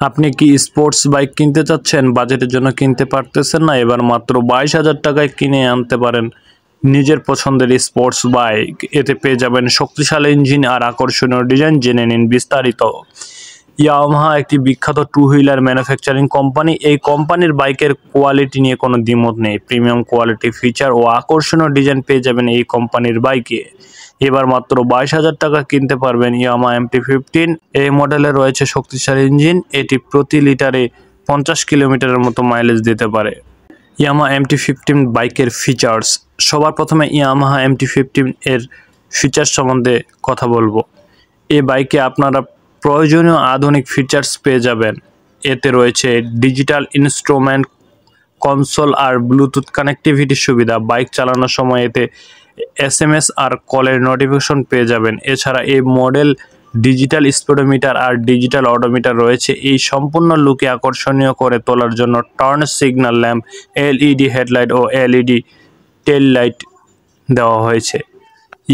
আপনি কি sports bike কিনতে চাচ্ছেন, বাজেটের জন্য কিনতে পারতেছেন না? এবার মাত্র 22,000 টাকায় কিনে আনতে পারেন নিজের পছন্দের স্পোর্টস বাইক। এতে পেয়ে যাবেন শক্তিশালী ইঞ্জিন আর আকর্ষণীয় ডিজাইন। জেনে নিন বিস্তারিত। ইয়ামাহা একটি বিখ্যাত টু হুইলার ম্যানুফ্যাকচারিং কোম্পানি। এই কোম্পানির বাইকের কোয়ালিটি নিয়ে কোনো দ্বিমত নেই। প্রিমিয়াম কোয়ালিটি, ফিচার ও আকর্ষণীয় ডিজাইন পেয়ে যাবেন এই কোম্পানির বাইকে। এবার মাত্র 22,000 টাকা কিনতে পারবেন ইয়ামাহা MT-15। এই মডেলে রয়েছে শক্তিশালী ইঞ্জিন। এটি প্রতি লিটারে 50 কিলোমিটারের মতো মাইলেজ দিতে পারে। ইয়ামাহা MT-15 বাইকের ফিচার্স। সবার প্রথমে ইয়ামাহা MT-15 এর ফিচার্স সম্বন্ধে কথা বলবো। এই বাইকে আপনারা প্রয়োজনীয় আধুনিক ফিচার্স পেয়ে যাবেন। এতে রয়েছে ডিজিটাল ইনস্ট্রুমেন্ট কনসোল আর ব্লুটুথ কানেক্টিভিটির সুবিধা। বাইক চালানোর সময় এতে SMS আর কলের নোটিফিকেশন পেয়ে যাবেন। এছাড়া এই মডেল ডিজিটাল স্পিডোমিটার আর ডিজিটাল অডোমিটার রয়েছে। এই সম্পূর্ণ লুকে আকর্ষণীয় করে তোলার জন্য turn signal lamp, LED headlight ও LED টেল লাইট দেওয়া হয়েছে।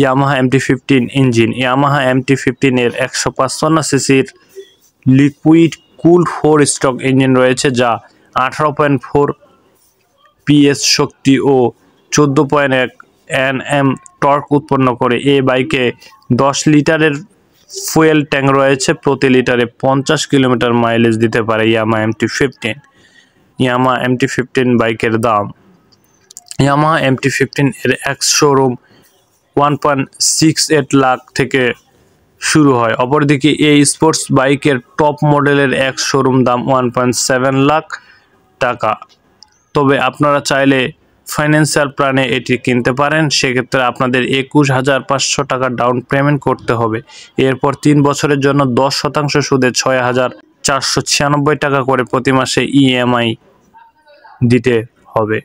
Yamaha MT-15 engine. Yamaha MT-15 এর 155 সিসির লিকুইড কুলড 4 স্ট্রোক ইঞ্জিন রয়েছে, যা 18.4 PS শক্তি ও 14.1 Nm টর্ক উৎপন্ন করে। এই বাইকে 10 লিটারের ফুয়েল ট্যাঙ্ক রয়েছে। প্রতি লিটারে 50 কিলোমিটার মাইলেজ দিতে পারে ইয়ামাহা MT-15। ইয়ামাহা MT-15 বাইকের দাম। ইয়ামাহা MT-15 এর এক শোরুম 1.68 লাখ থেকে শুরু হয়। অপরদিকে এই স্পোর্টস বাইকের টপ মডেলের এক শোরুম দাম 1.7 লাখ টাকা। তবে আপনারা চাইলে ফাইন্যান্সিয়াল প্ল্যানে এটি কিনতে পারেন। সেক্ষেত্রে আপনাদের 21,500 টাকা ডাউন পেমেন্ট করতে হবে। এরপর 3 বছরের জন্য 10% সুদে 6,496 টাকা করে প্রতি মাসে EMI দিতে হবে।